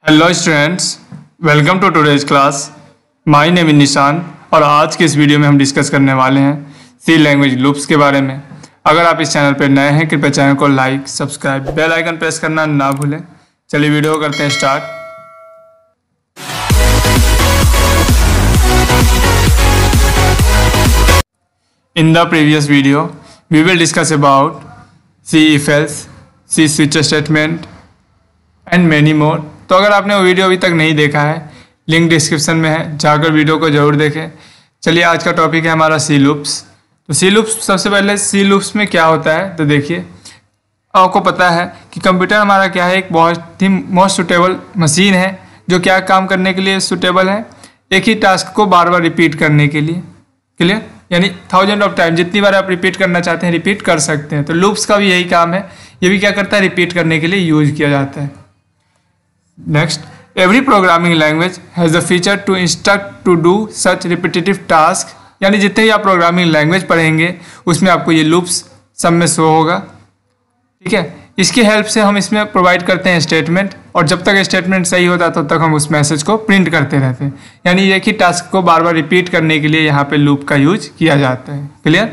Hello students, welcome to today's class. My name is Nishan और आज के इस वीडियो में हम डिस्कस करने वाले हैं सी लैंग्वेज लूप्स के बारे में। अगर आप इस चैनल पर नए हैं कृपया चैनल को like, subscribe, bell icon press करना ना भूलें। चलिए वीडियो को करते हैं start. In the previous video, we will discuss about C if else, C switch statement and many more। तो अगर आपने वो वीडियो अभी तक नहीं देखा है, लिंक डिस्क्रिप्शन में है, जाकर वीडियो को ज़रूर देखें। चलिए आज का टॉपिक है हमारा सी लूप्स। तो सी लूप्स, सबसे पहले सी लूप्स में क्या होता है तो देखिए, आपको पता है कि कंप्यूटर हमारा क्या है, एक बहुत ही मोस्ट सुटेबल मशीन है जो क्या काम करने के लिए सुटेबल है, एक ही टास्क को बार बार रिपीट करने के लिए। क्लियर? यानी 1000 ऑफ टाइम, जितनी बार आप रिपीट करना चाहते हैं रिपीट कर सकते हैं। तो लूप्स का भी यही काम है, ये भी क्या करता है, रिपीट करने के लिए यूज किया जाता है। Next, every programming language has the feature to instruct to do such repetitive task. यानी जितने भी आप प्रोग्रामिंग लैंग्वेज पढ़ेंगे उसमें आपको ये लूप्स सब में शो होगा। ठीक है, इसकी हेल्प से हम इसमें प्रोवाइड करते हैं स्टेटमेंट, और जब तक स्टेटमेंट सही होता है तब तक हम उस मैसेज को प्रिंट करते रहते हैं। यानी एक ही टास्क को बार बार रिपीट करने के लिए यहाँ पे लूप का यूज किया जाता है। Clear?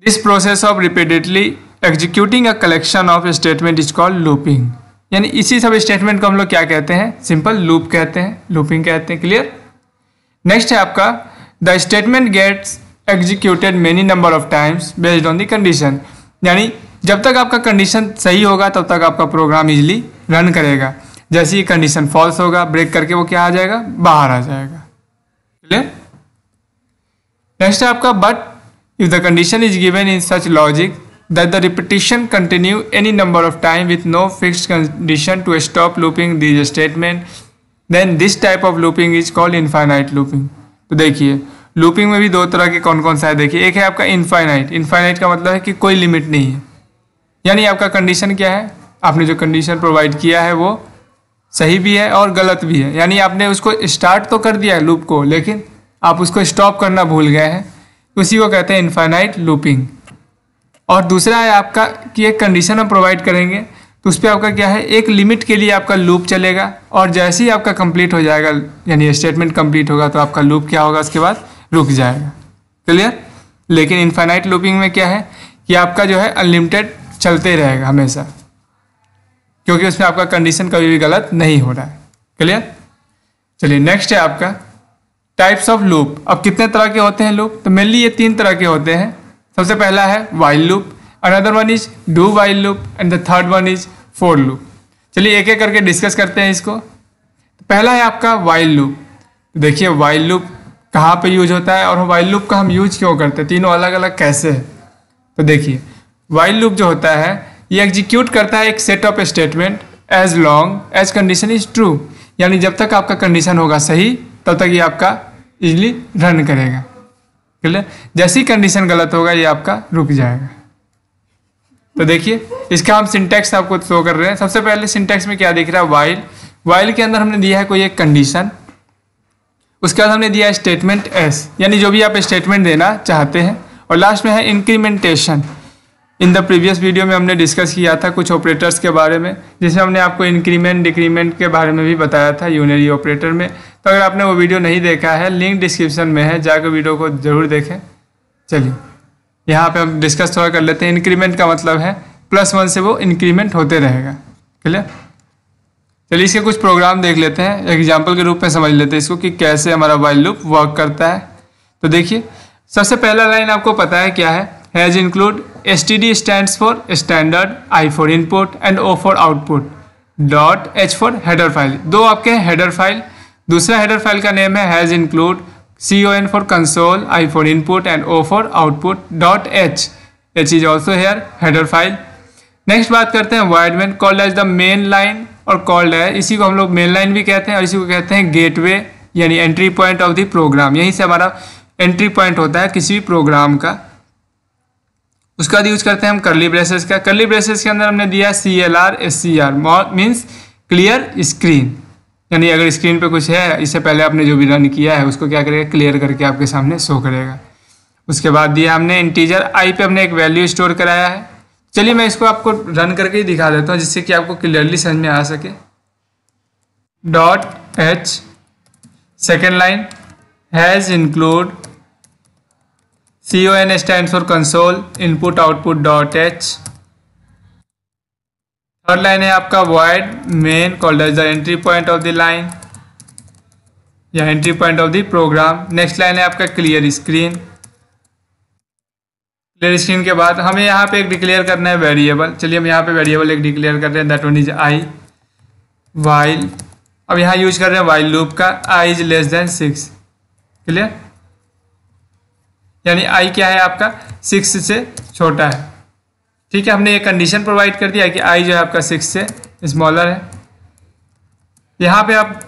This process of repeatedly executing a collection of statement is called looping. यानी इसी सब स्टेटमेंट को हम लोग क्या कहते हैं, सिंपल लूप कहते हैं, लूपिंग कहते हैं। क्लियर? नेक्स्ट है आपका, the statement gets executed many number of times based on the condition. यानी जब तक आपका कंडीशन सही होगा तब तक आपका प्रोग्राम इजीली रन करेगा। जैसे ही कंडीशन फॉल्स होगा, ब्रेक करके वो क्या आ जाएगा, बाहर आ जाएगा। क्लियर? नेक्स्ट है आपका, but if the condition is given in such logic that the repetition continue any number of time with no fixed condition to stop looping this statement, then this type of looping is called infinite looping. तो देखिए, looping में भी दो तरह के कौन कौन सा है, देखिए। एक है आपका इनफाइनाइट। इनफाइनाइट का मतलब है कि कोई लिमिट नहीं है। यानी आपका कंडीशन क्या है, आपने जो कंडीशन प्रोवाइड किया है वो सही भी है और गलत भी है। यानी आपने उसको स्टार्ट तो कर दिया है लूप को, लेकिन आप उसको स्टॉप करना भूल गए हैं, उसी को कहते हैं इनफाइनाइट लूपिंग। और दूसरा है आपका कि एक कंडीशन हम प्रोवाइड करेंगे तो उस पर आपका क्या है, एक लिमिट के लिए आपका लूप चलेगा, और जैसे ही आपका कंप्लीट हो जाएगा, यानी स्टेटमेंट कंप्लीट होगा तो आपका लूप क्या होगा, उसके बाद रुक जाएगा। क्लियर? लेकिन इनफाइनाइट लूपिंग में क्या है कि आपका जो है अनलिमिटेड चलते रहेगा हमेशा, क्योंकि उसमें आपका कंडीशन कभी भी गलत नहीं हो रहा है। क्लियर? चलिए नेक्स्ट है आपका टाइप्स ऑफ लूप। अब कितने तरह के होते हैं लूप, तो मेनली ये 3 तरह के होते हैं। सबसे पहला है while loop, another one is do while loop and the third one is for loop. चलिए एक एक करके डिस्कस करते हैं इसको। तो पहला है आपका वाइल लूप। देखिए वाइल लूप कहाँ पे यूज होता है और वाइल लूप का हम यूज क्यों करते हैं, तीनों अलग अलग कैसे है। तो देखिए, वाइल लूप जो होता है ये एग्जीक्यूट करता है एक set of statement as long as condition is true. यानी जब तक आपका कंडीशन होगा सही तब तक ये आपका इजीली रन करेगा। क्लियर? जैसे ही कंडीशन गलत होगा ये आपका रुक जाएगा। तो देखिए इसका हम सिंटैक्स आपको शो कर रहे हैं। सबसे पहले सिंटैक्स में क्या दिख रहा है, वाइल। वाइल के अंदर हमने दिया है कोई एक कंडीशन, उसके बाद हमने दिया है स्टेटमेंट एस, यानी जो भी आप स्टेटमेंट देना चाहते हैं, और लास्ट में है incrementation. In the previous video में हमने डिस्कस किया था कुछ ऑपरेटर्स के बारे में, जिसमें हमने आपको इंक्रीमेंट डिक्रीमेंट के बारे में भी बताया था यूनरी ऑपरेटर में। तो अगर आपने वो वीडियो नहीं देखा है, लिंक डिस्क्रिप्शन में है, जाकर वीडियो को जरूर देखें। चलिए यहाँ पे हम डिस्कस थोड़ा कर लेते हैं। इंक्रीमेंट का मतलब है +1 से वो इंक्रीमेंट होते रहेगा। क्लियर? चलिए इसके कुछ प्रोग्राम देख लेते हैं, एग्जाम्पल के रूप में समझ लेते हैं इसको कि कैसे हमारा वाइल लूप वर्क करता है। तो देखिए सबसे पहला लाइन आपको पता है क्या है, hash include STD stands for standard, I for input and O for output, .h for header file. दो आपके हैं हेडर फाइल। दूसरा हेडर फाइल का नेम है hash include CON for console, I for input and O for output, .h is also here header file. Next बात करते हैं void main, called as the main line, और called है, इसी को हम लोग मेन लाइन भी कहते हैं और इसी को कहते हैं गेटवे, यानी entry point of the program. यहीं से हमारा एंट्री पॉइंट होता है किसी भी प्रोग्राम का। उसका बाद यूज करते हैं हम करली ब्रेसेस का। करली ब्रेसेस के अंदर हमने दिया CLR SCR, means clear screen. यानी अगर स्क्रीन पे कुछ है, इससे पहले आपने जो भी रन किया है उसको क्या करेगा, क्लियर करके आपके सामने शो करेगा। उसके बाद दिया हमने इंटीजर I पे हमने एक वैल्यू स्टोर कराया है, चलिए मैं इसको आपको रन करके ही दिखा देता हूँ जिससे कि आपको क्लियरली समझ में आ सके। .h second line has include CON stand for console input output .h। Third line है आपका void main called as the entry point of the line या entry point of the program. Next line है आपका clear screen. Clear screen के बाद हमें यहाँ पे एक डिक्लेयर करना है वेरिएबल। चलिए हम यहाँ पे वेरिएबल एक डिक्लेयर कर रहे हैं, that one is I while. अब यहाँ यूज कर रहे हैं वाइल लूप का, i is less than 6। Clear, यानी i क्या है आपका 6 से छोटा है। ठीक है, हमने ये कंडीशन प्रोवाइड कर दिया कि i जो है आपका 6 से स्मॉलर है। यहाँ पे आप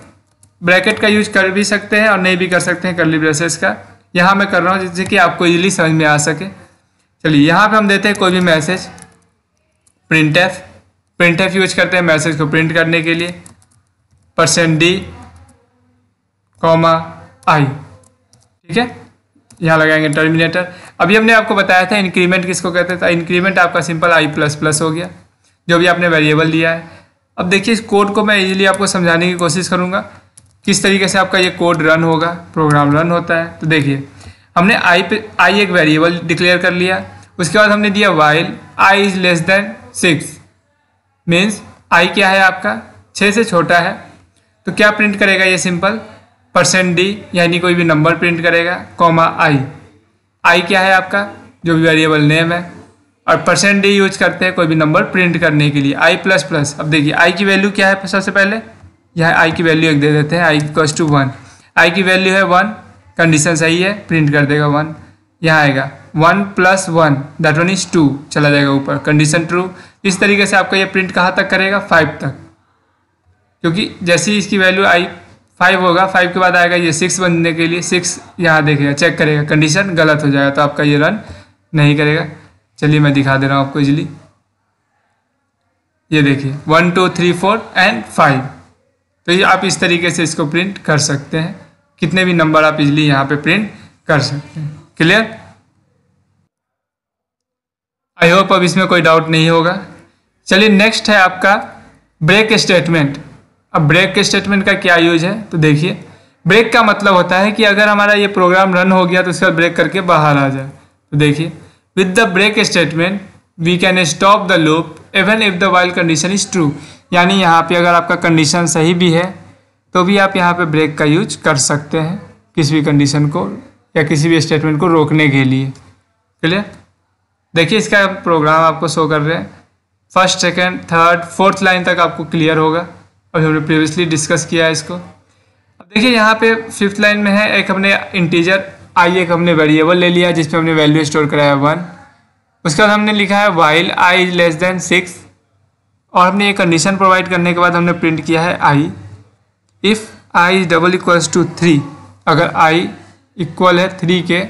ब्रैकेट का यूज कर भी सकते हैं और नहीं भी कर सकते हैं, कर्ली ब्रेसेस का। यहाँ मैं कर रहा हूँ जिससे कि आपको इजीली समझ में आ सके। चलिए यहाँ पे हम देते हैं कोई भी मैसेज, प्रिंटफ यूज करते हैं मैसेज को प्रिंट करने के लिए, %d, i। ठीक है, यहाँ लगाएंगे टर्मिनेटर। अभी हमने आपको बताया था इंक्रीमेंट किसको कहते थे। इंक्रीमेंट आपका सिंपल i++ हो गया, जो भी आपने वेरिएबल लिया है। अब देखिए इस कोड को मैं इजीली आपको समझाने की कोशिश करूँगा किस तरीके से आपका ये कोड रन होगा, प्रोग्राम रन होता है। तो देखिए हमने i एक वेरिएबल डिक्लेयर कर लिया, उसके बाद हमने दिया while i is less than 6, means i क्या है आपका 6 से छोटा है। तो क्या प्रिंट करेगा ये सिंपल %d यानी कोई भी नंबर प्रिंट करेगा, i क्या है आपका जो भी वेरिएबल नेम है, और %d यूज करते हैं कोई भी नंबर प्रिंट करने के लिए, i++। अब देखिए i की वैल्यू क्या है, सबसे पहले यहाँ i की वैल्यू एक दे देते हैं, i = 1। i की वैल्यू है 1, कंडीशन सही है, प्रिंट कर देगा 1। यहाँ आएगा 1 + 1 दैट वन इज 2, चला जाएगा ऊपर, कंडीशन ट्रू। इस तरीके से आपका ये प्रिंट कहाँ तक करेगा 5 तक, क्योंकि जैसे ही इसकी वैल्यू 5 होगा, 5 के बाद आएगा ये 6 बनने के लिए, 6 यहाँ देखेगा, चेक करेगा, कंडीशन गलत हो जाएगा तो आपका ये रन नहीं करेगा। चलिए मैं दिखा दे रहा हूँ आपको इजीली। ये देखिए 1 2 3 4 एंड 5। तो ये आप इस तरीके से इसको प्रिंट कर सकते हैं, कितने भी नंबर आप इजीली यहाँ पे प्रिंट कर सकते हैं। क्लियर, आई होप अब इसमें कोई डाउट नहीं होगा। चलिए नेक्स्ट है आपका ब्रेक स्टेटमेंट। अब ब्रेक स्टेटमेंट का क्या यूज है, तो देखिए ब्रेक का मतलब होता है कि अगर हमारा ये प्रोग्राम रन हो गया तो उसके बाद ब्रेक करके बाहर आ जाए। तो देखिए with the break statement we can stop the loop even if the while condition is true. यानी यहाँ पे अगर आपका कंडीशन सही भी है तो भी आप यहाँ पे ब्रेक का यूज कर सकते हैं किसी भी कंडीशन को या किसी भी स्टेटमेंट को रोकने के लिए। क्लियर, देखिए इसका प्रोग्राम आपको शो कर रहे हैं, first second third fourth line तक आपको क्लियर होगा, और हमने प्रीवियसली डिस्कस किया है इसको। अब देखिए यहाँ पे फिफ्थ लाइन में है, एक हमने इंटीजर i एक हमने वेरिएबल ले लिया जिसमें हमने वैल्यू स्टोर कराया 1। उसके बाद हमने लिखा है while i is less than 6, और हमने ये कंडीशन प्रोवाइड करने के बाद हमने प्रिंट किया है i इफ़ i इज = 3। अगर i इक्वल है 3 के,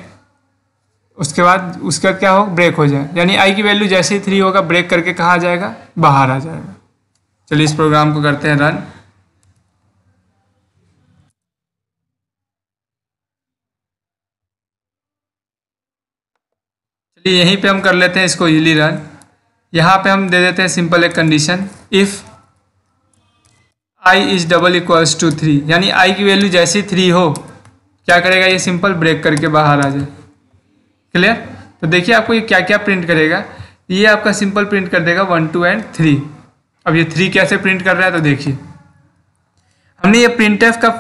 उसके बाद उसका क्या हो, ब्रेक हो जाए, यानी i की वैल्यू जैसे ही 3 होगा ब्रेक करके कहाँ आ जाएगा, बाहर आ जाएगा। चलिए इस प्रोग्राम को करते हैं रन। चलिए यहीं पे हम कर लेते हैं इसको इजीली रन। यहाँ पे हम दे देते हैं सिंपल एक कंडीशन, इफ़ i इज = 3, यानी i की वैल्यू जैसे ही 3 हो क्या करेगा, ये सिंपल ब्रेक करके बाहर आ जाए। क्लियर, तो देखिए आपको ये क्या क्या प्रिंट करेगा, ये आपका सिंपल प्रिंट कर देगा 1 2 एंड 3। अब ये 3 कैसे प्रिंट कर रहा है, तो देखिए हमने ये printf का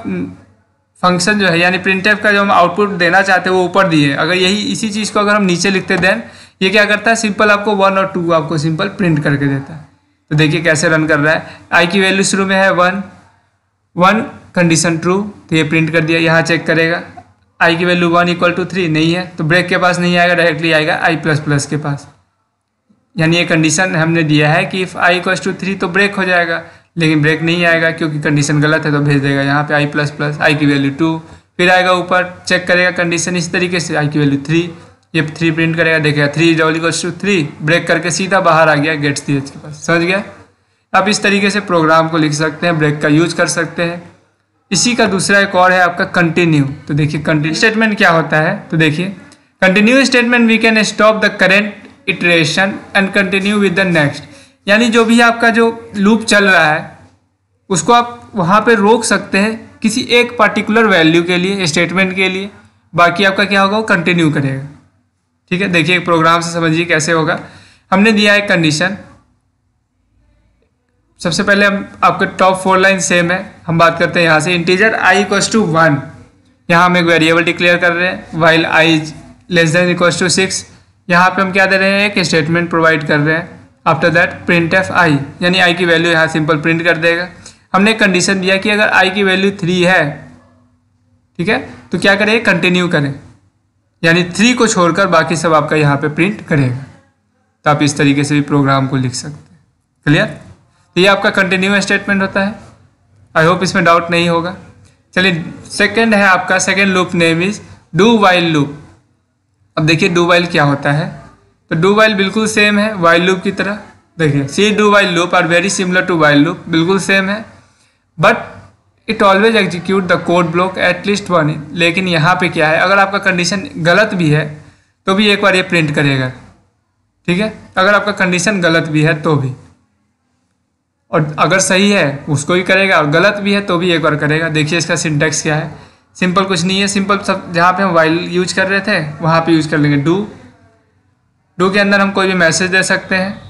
फंक्शन जो है, यानी printf का जो हम आउटपुट देना चाहते हैं वो ऊपर दिए। अगर यही इसी चीज़ को अगर हम नीचे लिखते देन ये क्या करता है, सिंपल आपको 1 और 2 आपको सिंपल प्रिंट करके देता है। तो देखिए कैसे रन कर रहा है, i की वैल्यू शुरू में है 1 कंडीशन ट्रू, तो ये प्रिंट कर दिया। यहाँ चेक करेगा i की वैल्यू 1 = 3 नहीं है, तो ब्रेक के पास नहीं आएगा, डायरेक्टली आएगा i++ के पास। यानी ये कंडीशन हमने दिया है कि इफ़ i = 3 तो ब्रेक हो जाएगा, लेकिन ब्रेक नहीं आएगा क्योंकि कंडीशन गलत है, तो भेज देगा यहाँ पे i++, i की वैल्यू 2, फिर आएगा ऊपर चेक करेगा कंडीशन इस तरीके से, i की वैल्यू 3, ये 3 प्रिंट करेगा, देखेगा 3 = 3, ब्रेक करके सीधा बाहर आ गया गेट्स th के पास। समझ गया, आप इस तरीके से प्रोग्राम को लिख सकते हैं, ब्रेक का यूज कर सकते हैं। इसी का दूसरा एक और है आपका कंटिन्यू। तो देखिए कंटिन्यू स्टेटमेंट क्या होता है, तो देखिए continue statement we can stop the current iteration and continue with the next. यानी जो भी आपका जो लूप चल रहा है उसको आप वहाँ पे रोक सकते हैं किसी एक पर्टिकुलर वैल्यू के लिए, स्टेटमेंट के लिए, बाकी आपका क्या होगा वो कंटिन्यू करेगा। ठीक है, देखिए प्रोग्राम से समझिए कैसे होगा। हमने दिया है कंडीशन, सबसे पहले हम आपके टॉप 4 लाइन सेम है, हम बात करते हैं यहाँ से इंटीजर i इक्वल्स टू 1, यहाँ हम एक वेरिएबल डिक्लेयर कर रहे हैं, while i less than equals to 6, यहाँ पे हम क्या दे रहे हैं एक स्टेटमेंट प्रोवाइड कर रहे हैं। After that print F i, यानी i की वैल्यू यहाँ सिंपल प्रिंट कर देगा। हमने एक कंडीशन दिया कि अगर i की वैल्यू 3 है, ठीक है, तो क्या करें कंटिन्यू करें, यानी 3 को छोड़कर बाकी सब आपका यहाँ पे प्रिंट करेगा। तो आप इस तरीके से भी प्रोग्राम को लिख सकते हैं। क्लियर? तो ये आपका कंटिन्यू स्टेटमेंट होता है। आई होप इसमें डाउट नहीं होगा। चलिए सेकंड है आपका, second loop name is do while loop. अब देखिए डू वाइल क्या होता है, तो डू वाइल बिल्कुल सेम है वाइल लूप की तरह। देखिए C do while loop are very similar to while loop, बिल्कुल सेम है, but it always execute the code block at least 1। लेकिन यहाँ पे क्या है, अगर आपका कंडीशन गलत भी है तो भी एक बार ये प्रिंट करेगा। ठीक है, अगर आपका कंडीशन गलत भी है तो भी, और अगर सही है उसको ही करेगा, और गलत भी है तो भी एक बार करेगा। देखिए इसका सिंटैक्स क्या है, सिंपल कुछ नहीं है, सिंपल सब जहाँ पे हम वाइल यूज कर रहे थे वहाँ पे यूज कर लेंगे डू। डू के अंदर हम कोई भी मैसेज दे सकते हैं,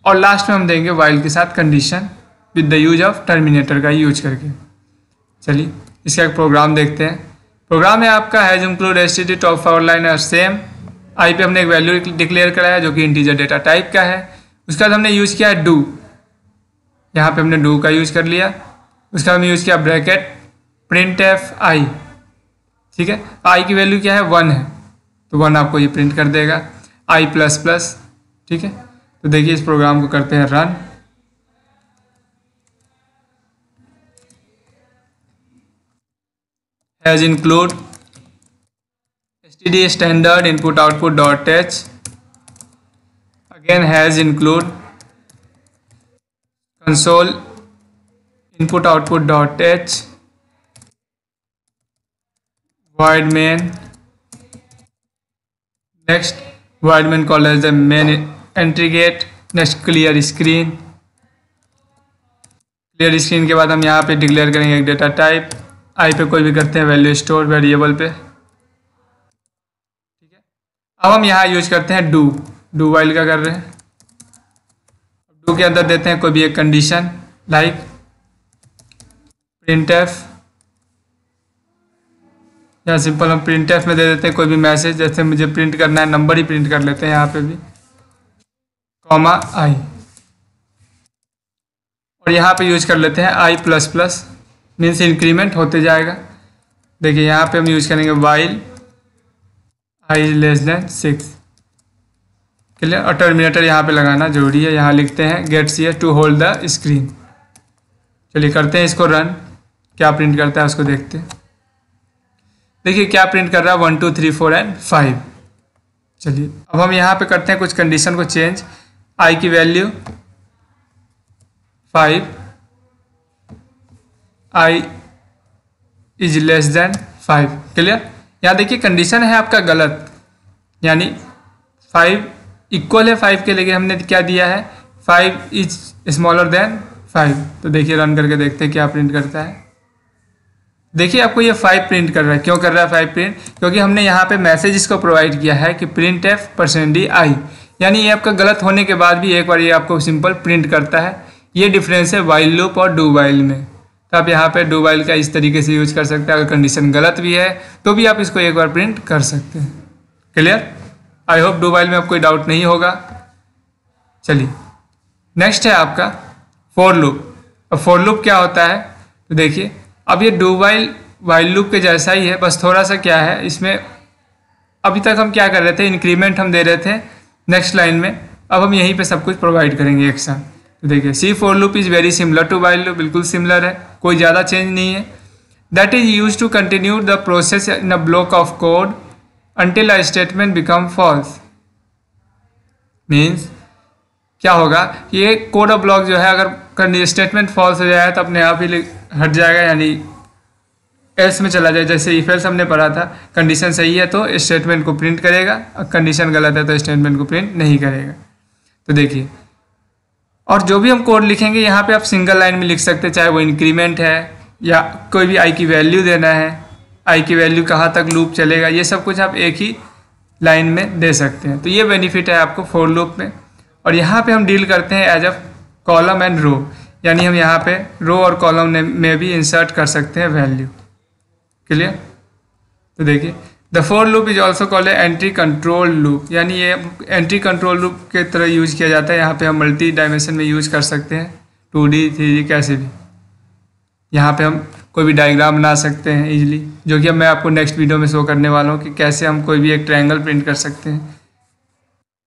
और लास्ट में हम देंगे वाइल के साथ condition with the use of terminator का यूज करके। चलिए इसका एक प्रोग्राम देखते हैं। प्रोग्राम है आपका has include STD top 4 line और सेम। आई पे हमने एक वैल्यू डिक्लेयर कराया जो कि इंटीजर डेटा टाइप का है। उसके बाद हमने यूज़ किया है डू, यहाँ पे हमने डू का यूज़ कर लिया। उसका हमने यूज़ किया ब्रैकेट प्रिंट एफ आई। ठीक है, आई की वैल्यू क्या है 1 है, तो 1 आपको ये प्रिंट कर देगा आई प्लस प्लस। ठीक है, तो देखिए इस प्रोग्राम को करते हैं run. Has include std standard input output dot h, again has include console input output dot h, void main, next void main called as the main entry get, next clear screen। Clear screen के बाद हम यहाँ पे declare करेंगे एक data type, आई पे कोई भी करते हैं वैल्यू स्टोर वेरिएबल पे। अब हम यहाँ यूज करते हैं डू, डू वाइल का कर रहे हैं। डू के अंदर देते हैं कोई भी एक कंडीशन लाइक प्रिंट एफ, या सिंपल हम प्रिंट एफ में दे देते हैं कोई भी मैसेज, जैसे मुझे प्रिंट करना है नंबर ही प्रिंट कर लेते हैं यहाँ पे भी, कॉमा आई, और यहाँ पे यूज कर लेते हैं i plus plus, means increment होते जाएगा। देखिए यहाँ पे हम यूज करेंगे while i less than 6। Clear? और टर्मिनेटर यहाँ पे लगाना जरूरी है, यहाँ लिखते हैं gets here to hold the screen. चलिए करते हैं इसको रन, क्या प्रिंट करता है उसको देखते हैं। देखिए क्या प्रिंट कर रहा है 1 2 3 4 एंड 5। चलिए अब हम यहाँ पे करते हैं कुछ कंडीशन को चेंज, i की value 5, i is less then 5। Clear? यहाँ देखिए कंडीशन है आपका गलत, यानी 5 इक्वल है 5 के, लेकिन हमने क्या दिया है 5 इज स्मॉलर देन 5। तो देखिए रन करके देखते हैं क्या प्रिंट करता है। देखिए आपको ये 5 प्रिंट कर रहा है। क्यों कर रहा है 5 प्रिंट? क्योंकि हमने यहाँ पे मैसेज इसको प्रोवाइड किया है कि प्रिंट एफ %d i, यानी ये आपका गलत होने के बाद भी एक बार ये आपको सिंपल प्रिंट करता है। ये डिफरेंस है वाइल लूप और डू वाइल में। तो आप यहाँ पे डू वाइल का इस तरीके से यूज कर सकते हैं, अगर कंडीशन गलत भी है तो भी आप इसको एक बार प्रिंट कर सकते हैं। Clear? I hope do while में आपको कोई डाउट नहीं होगा। चलिए नेक्स्ट है आपका फॉर लूप। अब फॉर लूप क्या होता है, तो देखिए अब ये डू वाइल वाइल लूप के जैसा ही है, बस थोड़ा सा क्या है इसमें, अभी तक हम क्या कर रहे थे इंक्रीमेंट हम दे रहे थे नेक्स्ट लाइन में, अब हम यहीं पे सब कुछ प्रोवाइड करेंगे एक साथ। तो देखिए C for loop is very similar to while loop, बिल्कुल सिमिलर है, कोई ज़्यादा चेंज नहीं है। That is use to continue the process in a block of code until a statement become false. Means क्या होगा, ये कोड ऑफ ब्लॉक जो है अगर स्टेटमेंट फॉल्स हो जाए तो अपने आप ही हट जाएगा, यानी एल्स में चला जाए, जैसे इफ एल्स हमने पढ़ा था, कंडीशन सही है तो स्टेटमेंट को प्रिंट करेगा, कंडीशन गलत है तो स्टेटमेंट को प्रिंट नहीं करेगा। तो देखिए, और जो भी हम कोड लिखेंगे यहाँ पे आप सिंगल लाइन में लिख सकते हैं, चाहे वो इंक्रीमेंट है या कोई भी आई की वैल्यू देना है, आई की वैल्यू कहाँ तक लूप चलेगा, ये सब कुछ आप एक ही लाइन में दे सकते हैं। तो ये बेनिफिट है आपको फॉर लूप में। और यहाँ पे हम डील करते हैं एज अ कॉलम एंड रो, यानी हम यहाँ पे रो और कॉलम में भी इंसर्ट कर सकते हैं वैल्यू। क्लियर? तो देखिए, the for loop is also called entry control loop, यानी ये एंट्री कंट्रोल लूप के तरह यूज किया जाता है। यहाँ पे हम मल्टी डायमेंशन में यूज कर सकते हैं, 2D 3D कैसे भी। यहाँ पे हम कोई भी डायग्राम बना सकते हैं इजीली, जो कि मैं आपको नेक्स्ट वीडियो में शो करने वाला हूँ कि कैसे हम कोई भी एक ट्रायंगल प्रिंट कर सकते हैं।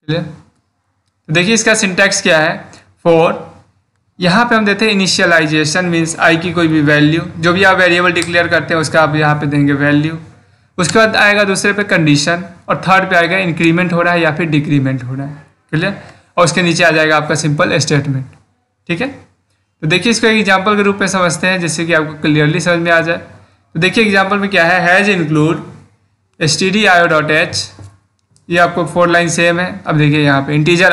क्लियर? तो देखिए इसका सिंटैक्स क्या है। फॉर, यहाँ पे हम देते हैं इनिशियलाइजेशन, मीन्स आई की कोई भी वैल्यू, जो भी आप वेरिएबल डिक्लेयर करते हैं उसका आप यहाँ पे देंगे वैल्यू। उसके बाद आएगा दूसरे पे कंडीशन, और थर्ड पे आएगा इंक्रीमेंट हो रहा है या फिर डिक्रीमेंट हो रहा है। क्लियर? और उसके नीचे आ जाएगा आपका सिंपल स्टेटमेंट। ठीक है? तो देखिए इसको एक एग्जाम्पल के रूप में समझते हैं, जिससे कि आपको क्लियरली समझ में आ जाए। तो देखिए एग्जाम्पल में क्या है, हैज इंक्लूड stdio.h, ये आपको 4 लाइन सेम है। अब देखिए यहाँ पे इंटीजर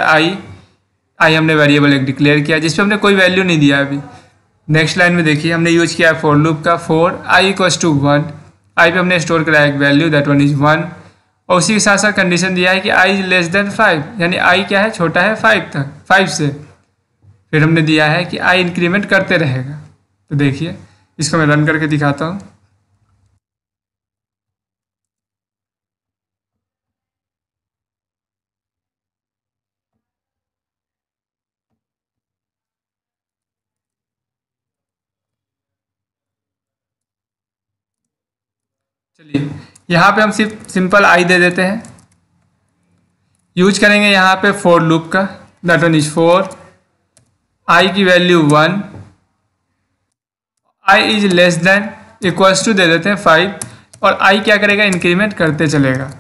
आई हमने वेरिएबल एक डिक्लेयर किया जिस पे हमने कोई वैल्यू नहीं दिया अभी। नेक्स्ट लाइन में देखिए हमने यूज किया है फॉर लूप का, फॉर आई इक्वल्स टू 1, आई पे हमने स्टोर कराया एक वैल्यू, दैट वन इज 1, और उसी के साथ साथ कंडीशन दिया है कि आई इज लेस देन 5, यानी आई क्या है, छोटा है 5 तक, 5 से। फिर हमने दिया है कि आई इंक्रीमेंट करते रहेगा। तो देखिए इसको मैं रन करके दिखाता हूँ। चलिए यहाँ पे हम सिर्फ सिंपल आई दे देते हैं, यूज करेंगे यहाँ पे फॉर लूप का, दैट वन इज 4, आई की value 1, I is less than equals to दे देते हैं 5, और आई क्या करेगा, इंक्रीमेंट करते चलेगा।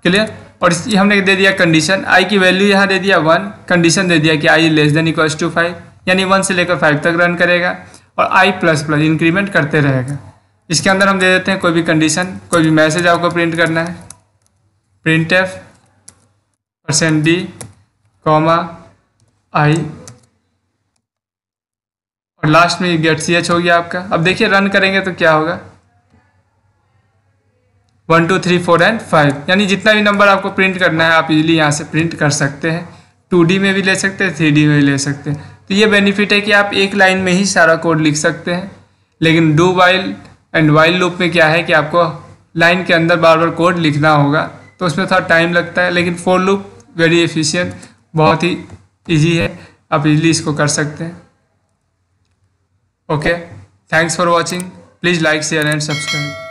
क्लियर? और इस हमने दे दिया कंडीशन, आई की वैल्यू यहाँ दे दिया 1, कंडीशन दे दिया कि आई लेस देन इक्वल्स टू 5, यानी 1 से लेकर 5 तक रन करेगा, और आई प्लस प्लस इंक्रीमेंट करते रहेगा। इसके अंदर हम दे देते हैं कोई भी कंडीशन, कोई भी मैसेज आपको प्रिंट करना है, printf %d, आई, और लास्ट में गेट ch हो गया आपका। अब देखिए रन करेंगे तो क्या होगा, 1 2 3 4 एंड 5, यानी जितना भी नंबर आपको प्रिंट करना है आप इजीली यहाँ से प्रिंट कर सकते हैं। 2D में भी ले सकते हैं, 3D में भी ले सकते हैं। तो ये बेनिफिट है कि आप एक लाइन में ही सारा कोड लिख सकते हैं। लेकिन do while and while loop में क्या है कि आपको लाइन के अंदर बार बार कोड लिखना होगा, तो उसमें थोड़ा टाइम लगता है। लेकिन फॉर लूप वेरी एफिशिएंट, बहुत ही ईजी है, आप इजीली इसको कर सकते हैं। Okay, thanks for watching, please like share and subscribe.